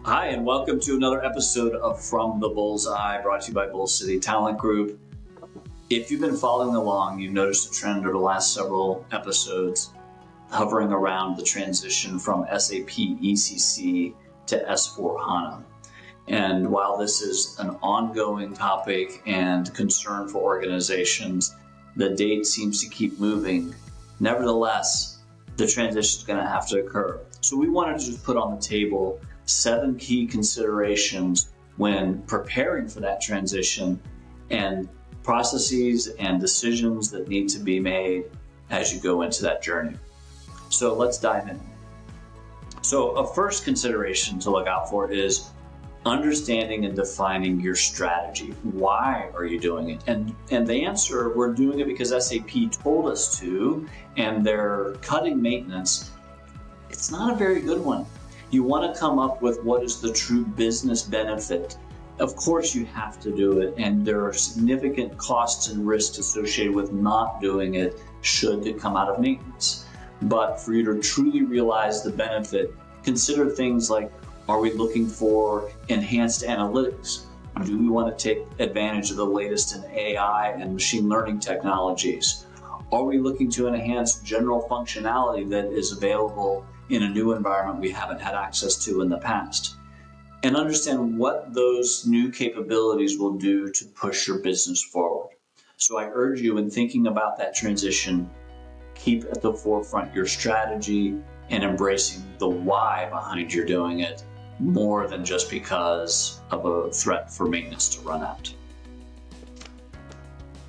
Hi, and welcome to another episode of From the Bullseye, brought to you by Bull City Talent Group. If you've been following along, you've noticed a trend over the last several episodes hovering around the transition from SAP ECC to S/4HANA. And while this is an ongoing topic and concern for organizations, the date seems to keep moving. Nevertheless, the transition is going to have to occur. So we wanted to just put on the table 7 key considerations when preparing for that transition and processes and decisions that need to be made as you go into that journey. So let's dive in. So a first consideration to look out for is understanding and defining your strategy. Why are you doing it? And the answer, we're doing it because SAP told us to, and they're cutting maintenance. It's not a very good one. You want to come up with what is the true business benefit. Of course you have to do it, and there are significant costs and risks associated with not doing it should it come out of maintenance. But for you to truly realize the benefit, consider things like, are we looking for enhanced analytics? Do we want to take advantage of the latest in AI and machine learning technologies? Are we looking to enhance general functionality that is available in a new environment we haven't had access to in the past? And understand what those new capabilities will do to push your business forward. So I urge you, in thinking about that transition, keep at the forefront your strategy and embracing the why behind your doing it, more than just because of a threat for maintenance to run out.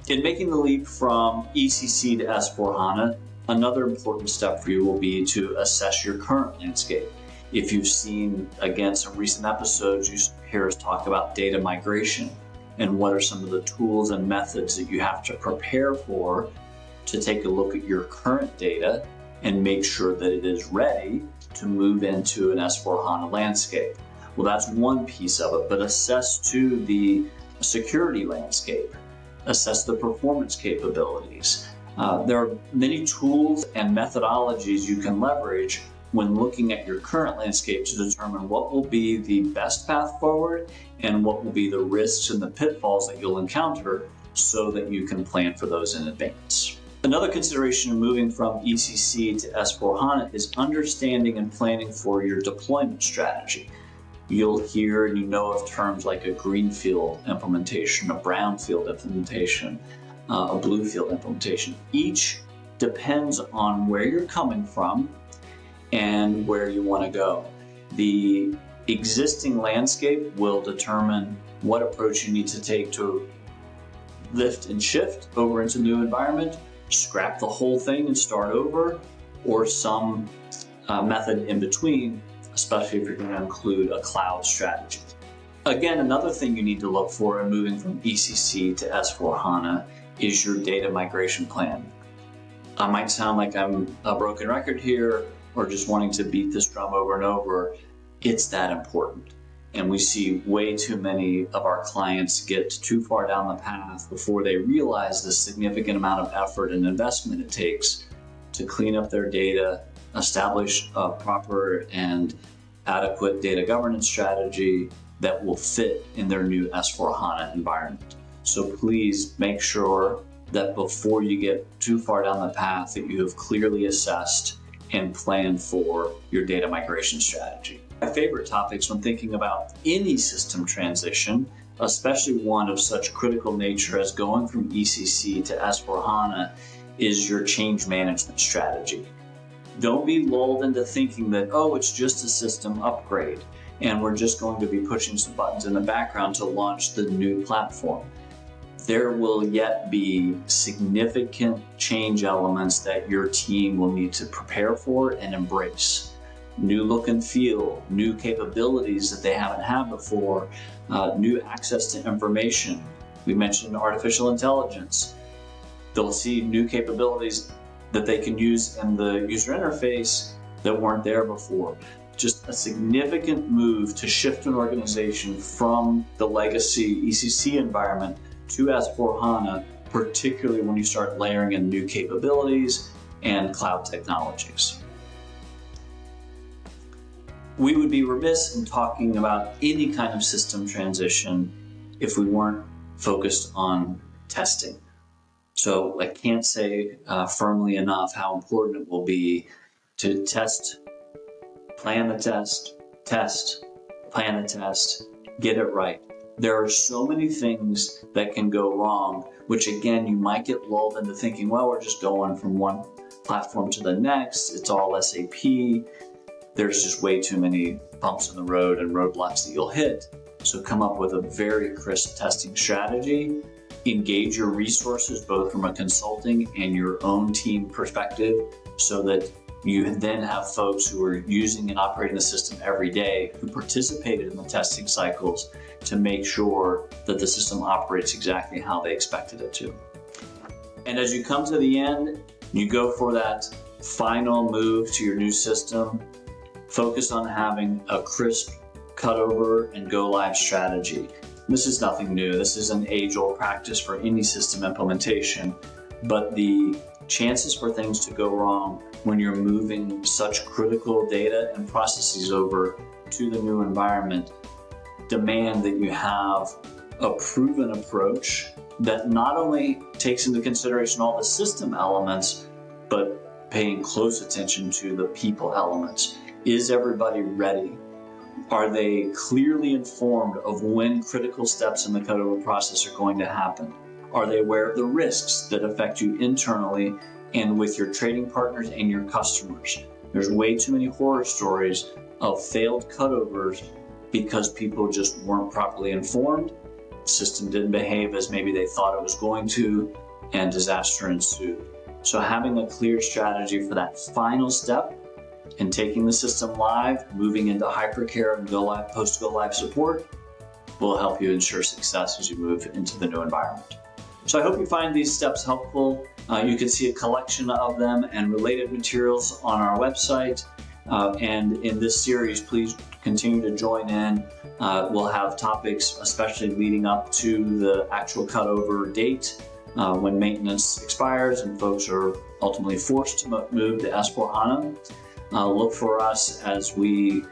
In making the leap from ECC to S/4HANA, another important step for you will be to assess your current landscape. If you've seen, again, some recent episodes, you hear us talk about data migration and what are some of the tools and methods that you have to prepare for to take a look at your current data and make sure that it is ready to move into an S/4HANA landscape. Well, that's one piece of it, but assess too the security landscape, assess the performance capabilities. There are many tools and methodologies you can leverage when looking at your current landscape to determine what will be the best path forward and what will be the risks and the pitfalls that you'll encounter so that you can plan for those in advance. Another consideration in moving from ECC to S/4HANA is understanding and planning for your deployment strategy. You'll hear and you know of terms like a greenfield implementation, a brownfield implementation, a bluefield implementation. Each depends on where you're coming from and where you want to go. The existing landscape will determine what approach you need to take to lift and shift over into the new environment, scrap the whole thing and start over, or some method in between, especially if you're going to include a cloud strategy. Again, another thing you need to look for in moving from ECC to S/4HANA is your data migration plan. I might sound like I'm a broken record here or just wanting to beat this drum over and over. It's that important. And we see way too many of our clients get too far down the path before they realize the significant amount of effort and investment it takes to clean up their data, establish a proper and adequate data governance strategy that will fit in their new S/4HANA environment. So please make sure that before you get too far down the path that you have clearly assessed and planned for your data migration strategy. My favorite topics when thinking about any system transition, especially one of such critical nature as going from ECC to S/4HANA, is your change management strategy. Don't be lulled into thinking that, oh, it's just a system upgrade and we're just going to be pushing some buttons in the background to launch the new platform. There will yet be significant change elements that your team will need to prepare for and embrace. New look and feel, new capabilities that they haven't had before, new access to information. We mentioned artificial intelligence. They'll see new capabilities that they can use in the user interface that weren't there before. Just a significant move to shift an organization from the legacy ECC environment to S/4HANA, particularly when you start layering in new capabilities and cloud technologies. We would be remiss in talking about any kind of system transition if we weren't focused on testing. So I can't say firmly enough how important it will be to test, plan the test, plan the test, get it right. There are so many things that can go wrong, which again, you might get lulled into thinking, well, we're just going from one platform to the next. It's all SAP. There's just way too many bumps in the road and roadblocks that you'll hit. So come up with a very crisp testing strategy. Engage your resources, both from a consulting and your own team perspective, so that you then have folks who are using and operating the system every day who participated in the testing cycles to make sure that the system operates exactly how they expected it to. And as you come to the end, you go for that final move to your new system, focus on having a crisp cutover and go live strategy. This is nothing new. This is an age-old practice for any system implementation, but the chances for things to go wrong when you're moving such critical data and processes over to the new environment demand that you have a proven approach that not only takes into consideration all the system elements, but paying close attention to the people elements. Is everybody ready? Are they clearly informed of when critical steps in the cutover process are going to happen? Are they aware of the risks that affect you internally and with your trading partners and your customers? There's way too many horror stories of failed cutovers because people just weren't properly informed, the system didn't behave as maybe they thought it was going to, and disaster ensued. So having a clear strategy for that final step and taking the system live, moving into hypercare and go live, post-go live support will help you ensure success as you move into the new environment. So I hope you find these steps helpful. You can see a collection of them and related materials on our website. And in this series, please continue to join in. We'll have topics, especially leading up to the actual cutover date when maintenance expires and folks are ultimately forced to move to S4HANA. Look for us as we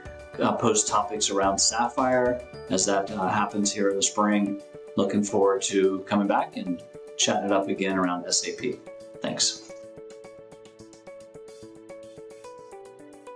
post topics around Sapphire as that happens here in the spring. Looking forward to coming back and chatting it up again around SAP. Thanks.